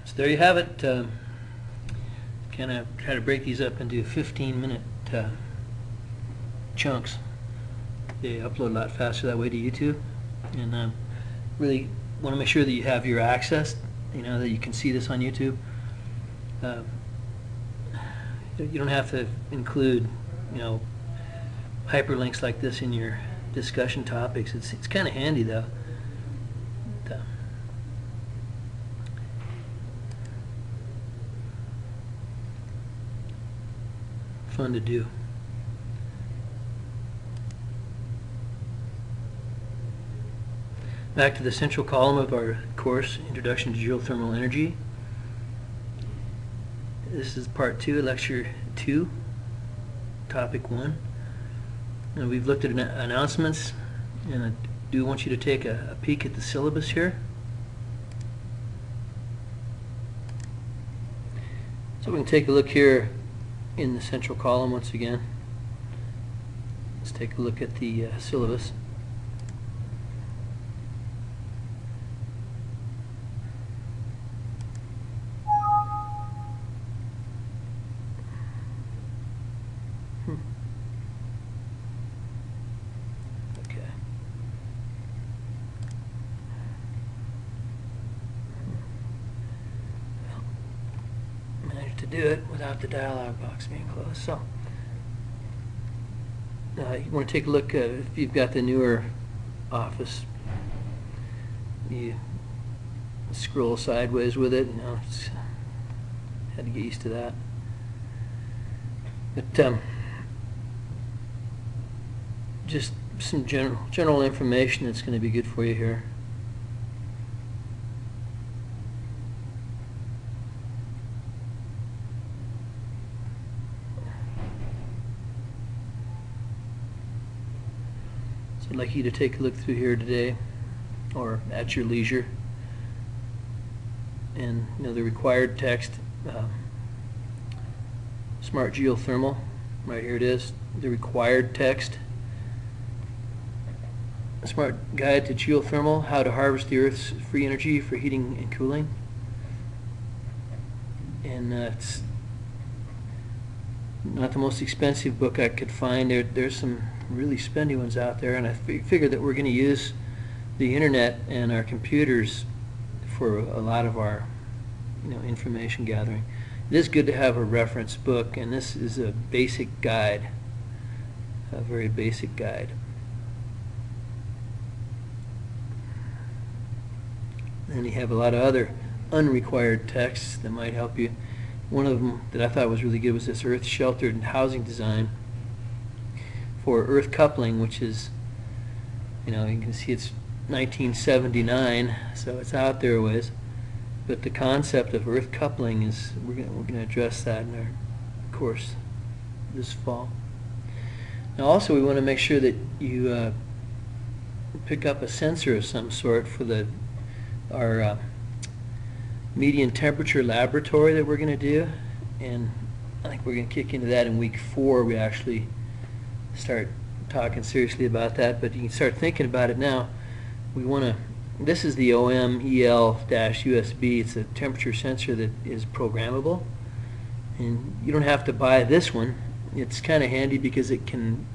So there you have it. Kind of try to break these up into 15-minute chunks. They upload a lot faster that way to YouTube, and really want to make sure that you have your access, that you can see this on YouTube. You don't have to include, hyperlinks like this in your discussion topics. It's kind of handy though. Fun to do. Back to the central column of our course, Introduction to Geothermal Energy. This is part 2, lecture 2, topic 1. And we've looked at announcements, and I do want you to take a peek at the syllabus here. So we can take a look here in the central column once again. Let's take a look at the syllabus. Okay. Managed to do it without the dialog box being closed. So you want to take a look if you've got the newer Office. You scroll sideways with it. Had to get used to that. But just some general information that's going to be good for you here. So I'd like you to take a look through here today, or at your leisure, and the required text. Smart Geothermal, right here it is, the required text. A Smart Guide to Geothermal, How to Harvest the Earth's Free Energy for Heating and Cooling. And it's not the most expensive book I could find. There's some really spendy ones out there, and I figured that we're going to use the internet and our computers for a lot of our information gathering. It is good to have a reference book, and this is a basic guide, a very basic guide. Then you have a lot of other unrequired texts that might help you. One of them that I thought was really good was this Earth Sheltered Housing Design for Earth Coupling, which is, you can see it's 1979, so it's out there a ways. But the concept of earth coupling is, we're going to address that in our course this fall. Now also we want to make sure that you pick up a sensor of some sort for our median temperature laboratory that we're going to do, and I think we're going to kick into that in week 4. We actually start talking seriously about that, but you can start thinking about it now. We want to. This is the OM-EL-USB. It's a temperature sensor that is programmable, and you don't have to buy this one. It's kind of handy because you can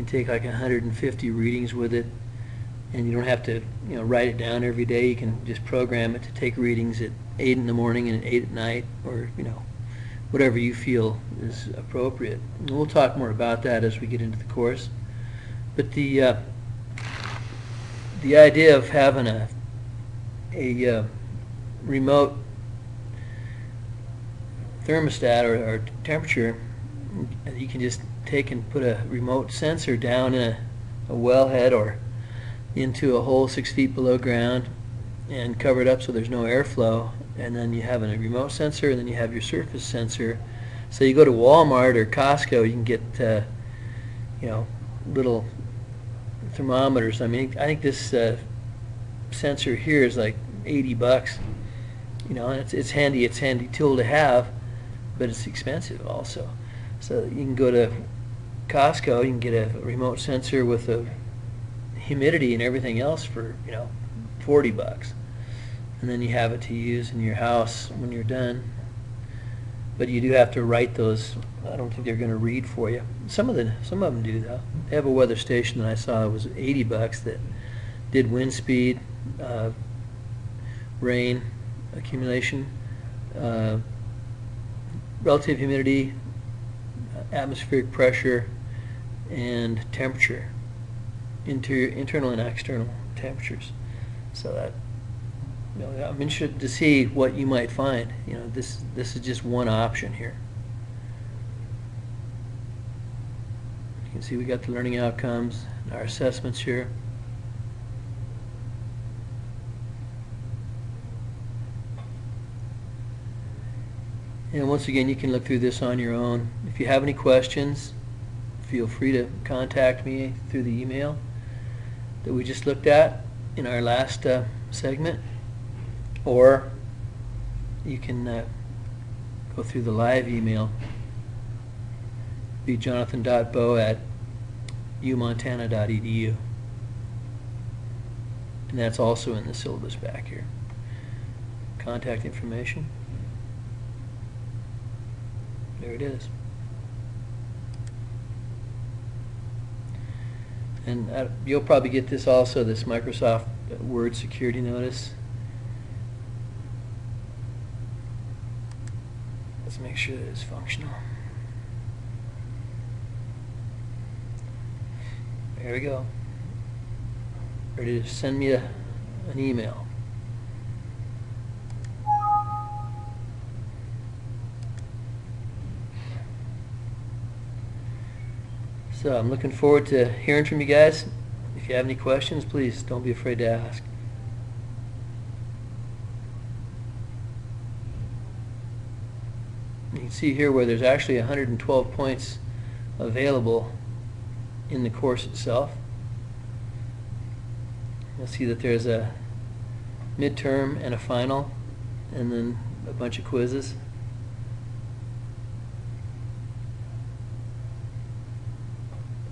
take like 150 readings with it, and you don't have to write it down every day. You can just program it to take readings at 8 in the morning and at 8 at night, or whatever you feel is appropriate. And we'll talk more about that as we get into the course. But the idea of having a remote thermostat or temperature, you can just take and put a remote sensor down in a wellhead or into a hole 6 feet below ground and cover it up so there's no airflow, and then you have a remote sensor, and then you have your surface sensor. So you go to Walmart or Costco, you can get little thermometers. I mean, I think this sensor here is like $80. And it's handy. It's a handy tool to have, but it's expensive also. So you can go to Costco, you can get a remote sensor with a humidity and everything else for $40, and and then you have it to use in your house when you're done. But you do have to write those. I don't think they're going to read for you. Some of them do though. They have a weather station that I saw that was $80 that did wind speed, rain accumulation, relative humidity, atmospheric pressure, and temperature, internal and external temperatures. So that, I'm interested to see what you might find. This is just one option here. You can see we got the learning outcomes, our assessments here. And once again, you can look through this on your own. If you have any questions, feel free to contact me through the email that we just looked at in our last segment, or you can go through the live email, be jonathan.bow@umontana.edu, and that's also in the syllabus back here. Contact information. There it is. And you'll probably get this also, this Microsoft Word security notice. Let's make sure that it's functional. There we go. Ready to send me an email. So I'm looking forward to hearing from you guys. If you have any questions, please don't be afraid to ask. You can see here where there's actually 112 points available in the course itself. You'll see that there's a midterm and a final, and then a bunch of quizzes.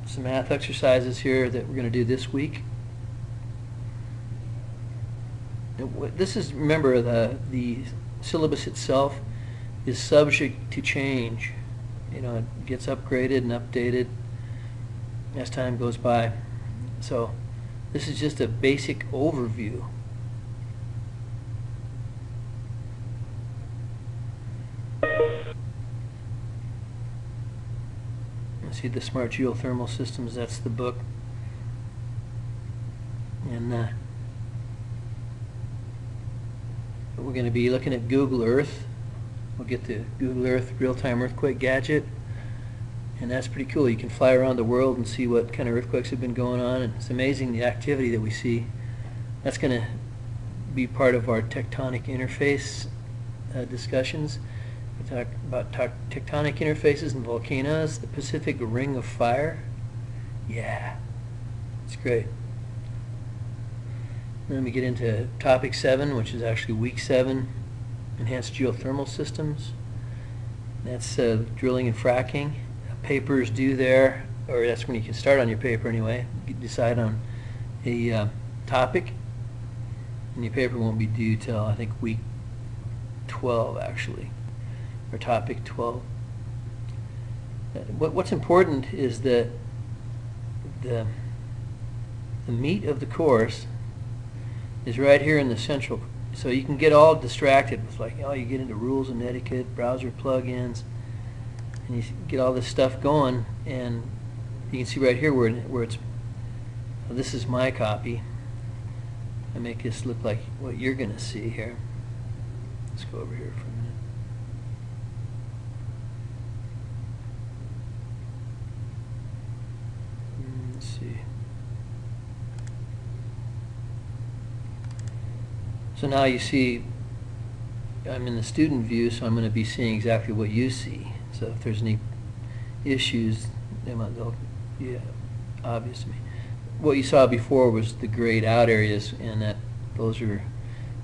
Some math exercises here that we're going to do this week. This is, remember, the syllabus itself is subject to change. It gets upgraded and updated as time goes by. So this is just a basic overview. See the Smart Geothermal Systems, that's the book. And we're going to be looking at Google Earth. We'll get the Google Earth real-time earthquake gadget, and that's pretty cool. You can fly around the world and see what kind of earthquakes have been going on, and it's amazing the activity that we see. That's going to be part of our tectonic interface discussions. We talk about tectonic interfaces and volcanoes, the Pacific Ring of Fire. Yeah, it's great. Then we get into topic 7, which is actually week 7, enhanced geothermal systems. That's drilling and fracking. Paper is due there, or that's when you can start on your paper anyway. You decide on a topic, and your paper won't be due till I think week 12 actually. Or topic 12. What's important is that the meat of the course is right here in the central. So you can get all distracted with you get into rules and etiquette, browser plugins, and you get all this stuff going, and you can see right here where it's. Well, this is my copy. I make this look like what you're going to see here. Let's go over here for a minute. Let's see. So now you see I'm in the student view, so I'm going to be seeing exactly what you see. So if there's any issues, they'll be obvious to me. What you saw before was the grayed out areas, and those are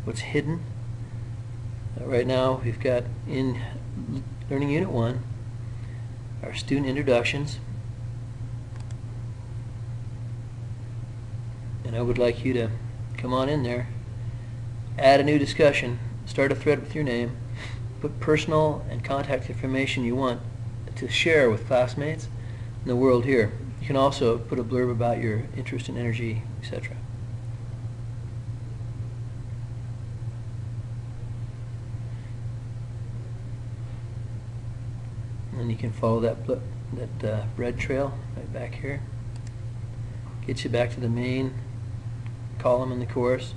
what's hidden. Right now we've got in Learning Unit 1 our student introductions, and I would like you to come on in there, add a new discussion, start a thread with your name, put personal and contact information you want to share with classmates in the world here. You can also put a blurb about your interest in energy, etc. And you can follow that red trail right back here. Gets you back to the main column in the course.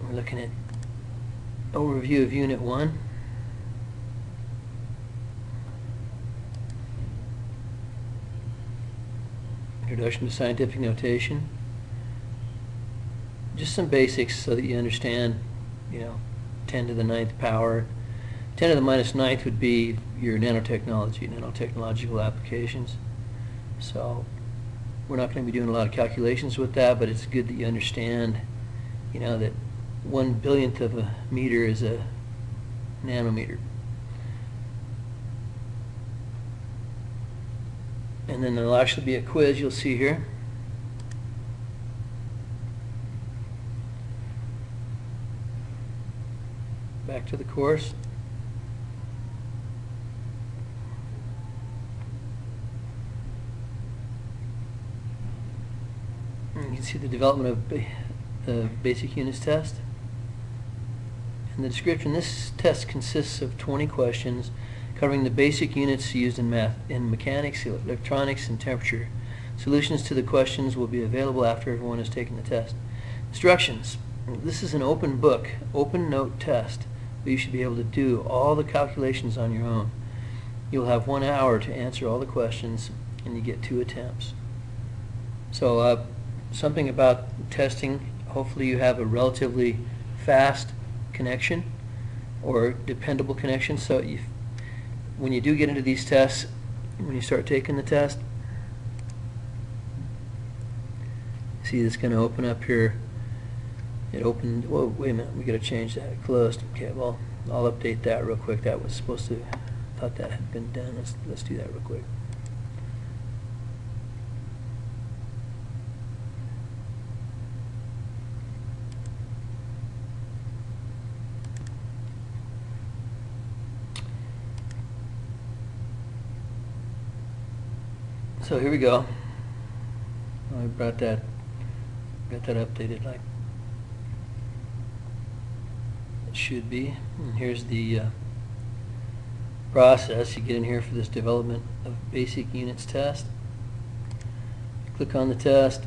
We're looking at overview of Unit 1. Introduction to scientific notation. Just some basics so that you understand, 10 to the 9th power. 10 to the minus 9th would be your nanotechnology, nanotechnological applications. So we're not going to be doing a lot of calculations with that, but it's good that you understand, that 1/1000th of a meter is a nanometer. And then there'll actually be a quiz you'll see here. Back to the course. And you can see the development of the basic units test. In the description, this test consists of 20 questions covering the basic units used in math, in mechanics, electronics, and temperature. Solutions to the questions will be available after everyone has taken the test. Instructions. This is an open book, open note test, but you should be able to do all the calculations on your own. You'll have 1 hour to answer all the questions, and you get 2 attempts. So something about testing, hopefully you have a relatively fast connection or dependable connection, so when you do get into these tests, when you start taking the test, see this going to open up here. It opened, whoa, wait a minute, we got to change that. It closed. Okay, well, I'll update that real quick. That was supposed to, thought that had been done. Let's do that real quick. So here we go. I got that updated like it should be. And here's the process. You get in here for this development of basic units test. Click on the test,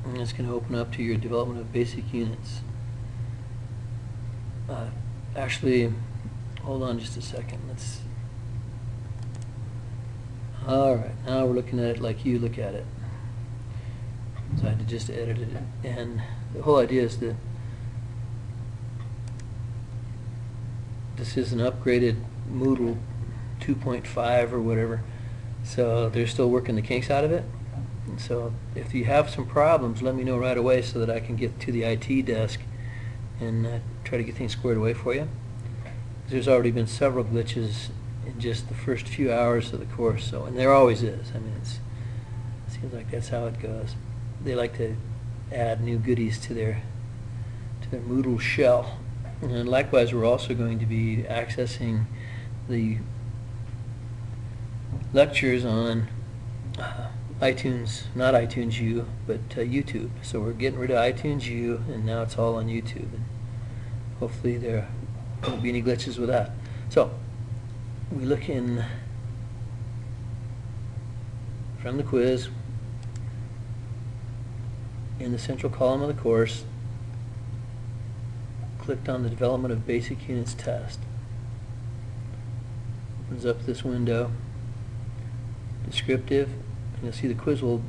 and it's going to open up to your development of basic units. Actually, hold on just a second. Let's. Alright, now we're looking at it like you look at it. So I had to just edit it. And the whole idea is that this is an upgraded Moodle 2.5 or whatever. So they're still working the kinks out of it. And so if you have some problems, let me know right away so that I can get to the IT desk and try to get things squared away for you. There's already been several glitches in just the first few hours of the course, so, and there always is. I mean, it seems like that's how it goes. They like to add new goodies to their Moodle shell. And likewise, we're also going to be accessing the lectures on iTunes, not iTunes U, but YouTube. So we're getting rid of iTunes U, and now it's all on YouTube. And hopefully there won't be any glitches with that. So we look in from the quiz in the central column of the course. Clicked on the development of basic units test. Opens up this window. Descriptive, and you'll see the quiz will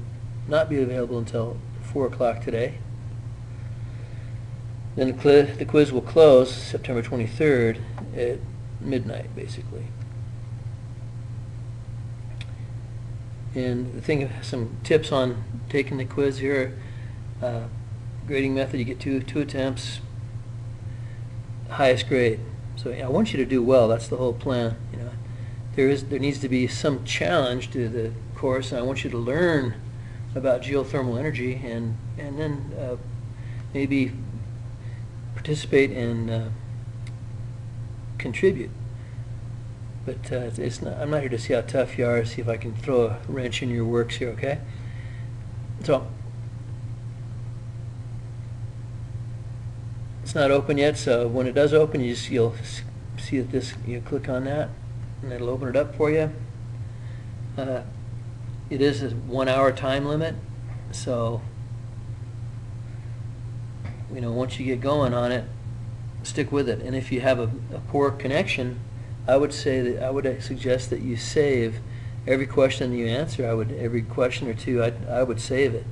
not be available until 4 o'clock today. Then the quiz will close September 23rd at midnight, basically. And the thing, some tips on taking the quiz here. Grading method, you get two attempts, highest grade. So I want you to do well. That's the whole plan. There needs to be some challenge to the course, and I want you to learn about geothermal energy, and then maybe participate and contribute. But it's not, I'm not here to see how tough you are, see if I can throw a wrench in your works here, okay? So, it's not open yet, so when it does open, you'll see that this, you click on that, and it'll open it up for you. It is a 1 hour time limit, so once you get going on it, stick with it. And if you have a poor connection, I would suggest that you save every question that you answer. Every question or two, I would save it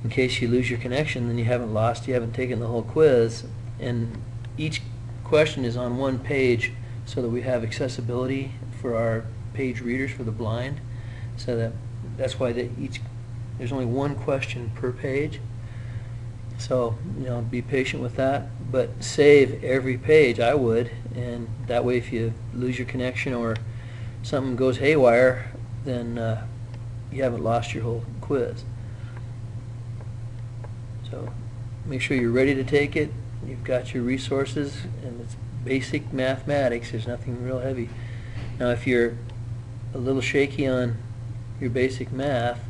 in case you lose your connection. Then you haven't taken the whole quiz, and each question is on one page, so that we have accessibility for our page readers, for the blind. So that's why there's only one question per page. So be patient with that, but save every page. I would, and that way if you lose your connection or something goes haywire, then you haven't lost your whole quiz. So make sure you're ready to take it. You've got your resources, and it's basic mathematics. There's nothing real heavy. Now if you're a little shaky on your basic math,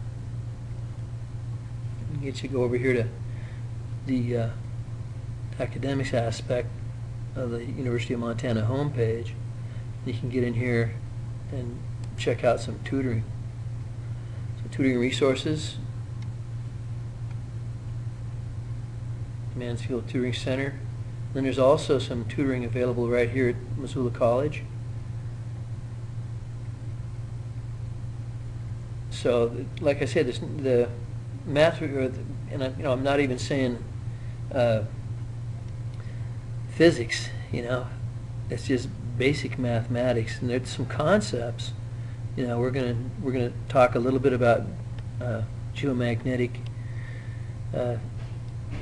I'll get you to go over here to the academics aspect of the University of Montana homepage. You can get in here and check out some tutoring. So tutoring resources, Mansfield Tutoring Center. Then there's also some tutoring available right here at Missoula College. So, like I said, the math, and I'm not even saying physics. It's just basic mathematics, and there's some concepts. We're gonna talk a little bit about geomagnetic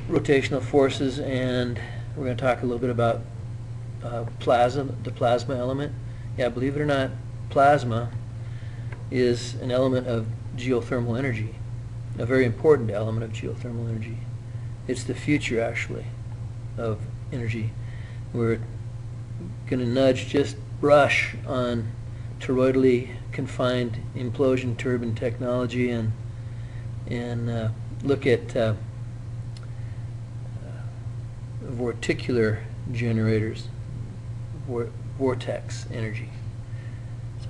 rotational forces, and we're going to talk a little bit about the plasma element. Yeah, believe it or not, plasma is an element of geothermal energy, a very important element of geothermal energy. It's the future, actually, of energy. We're going to just brush on toroidally confined implosion turbine technology, and look at vorticular generators, vortex energy. So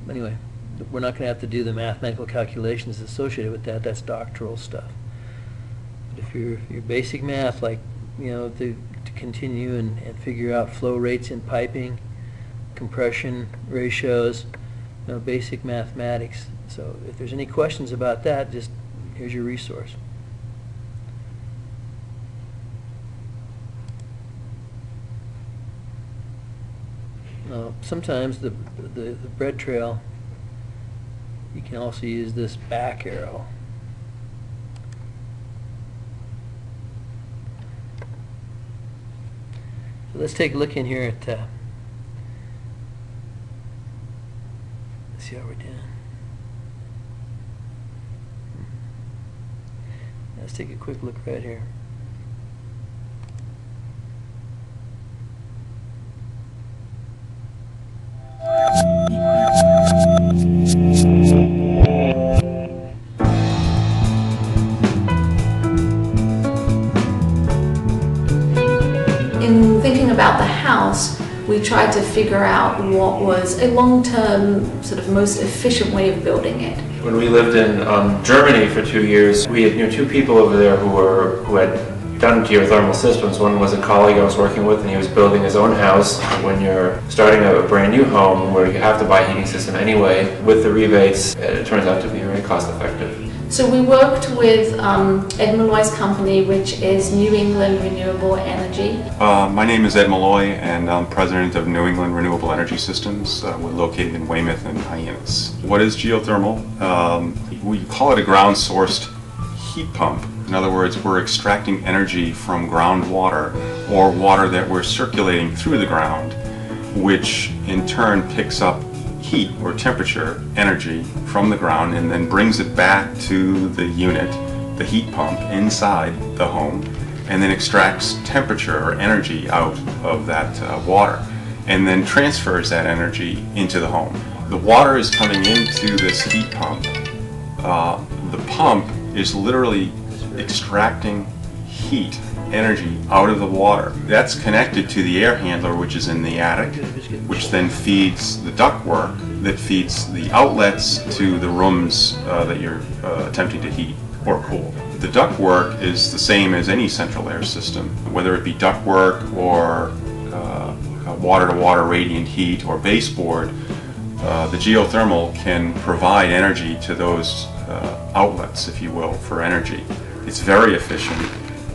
anyway, we're not going to have to do the mathematical calculations associated with that. That's doctoral stuff. But if your basic math, like to continue and figure out flow rates in piping, compression ratios, basic mathematics. So if there's any questions about that, just here's your resource. Sometimes the bread trail, you can also use this back arrow. So let's take a look in here at let's see how we're doing. Let's take a quick look right here. In thinking about the house, we tried to figure out what was a long-term, sort of most efficient way of building it. When we lived in Germany for 2 years, we knew two people over there who had done geothermal systems. One was a colleague I was working with, and he was building his own house. When you're starting a brand new home where you have to buy a heating system anyway, with the rebates, it turns out to be very cost effective. So we worked with Ed Malloy's company, which is New England Renewable Energy. My name is Ed Malloy, and I'm president of New England Renewable Energy Systems. We're located in Weymouth and Hyannis. What is geothermal? We call it a ground-sourced heat pump. In other words, we're extracting energy from groundwater, or water that we're circulating through the ground, which in turn picks up heat heat or temperature energy from the ground and then brings it back to the unit, the heat pump inside the home, and then extracts temperature or energy out of that water, and then transfers that energy into the home. The water is coming into this heat pump. The pump is literally extracting heat energy out of the water. That's connected to the air handler, which is in the attic, which then feeds the ductwork that feeds the outlets to the rooms that you're attempting to heat or cool. The ductwork is the same as any central air system, whether it be ductwork or water-to-water radiant heat or baseboard. The geothermal can provide energy to those outlets, if you will, for energy. It's very efficient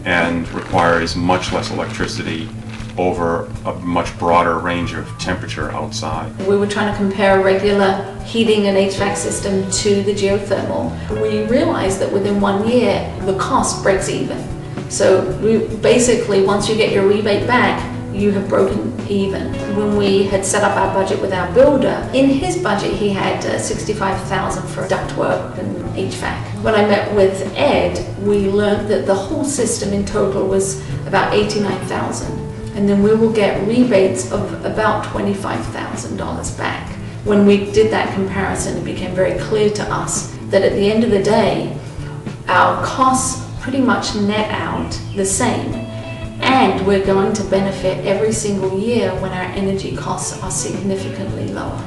and requires much less electricity over a much broader range of temperature outside. We were trying to compare a regular heating and HVAC system to the geothermal. We realized that within 1 year, the cost breaks even. So basically, once you get your rebate back, you have broken even. When we had set up our budget with our builder, in his budget he had $65,000 for ductwork and HVAC. When I met with Ed, we learned that the whole system in total was about $89,000. And then we will get rebates of about $25,000 back. When we did that comparison, it became very clear to us that at the end of the day, our costs pretty much net out the same. And we're going to benefit every single year when our energy costs are significantly lower.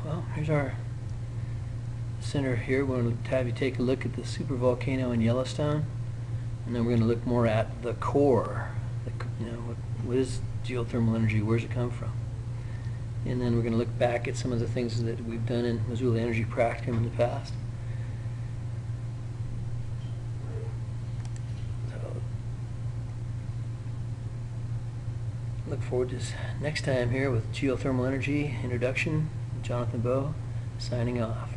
Well, here's our center here. We're going to have you take a look at the supervolcano in Yellowstone, and then we're going to look more at the core. What is geothermal energy? Where does it come from? And then we're going to look back at some of the things that we've done in Missoula Energy Practicum in the past. So, look forward to next time here with Geothermal Energy Introduction. Jonathan Bowe signing off.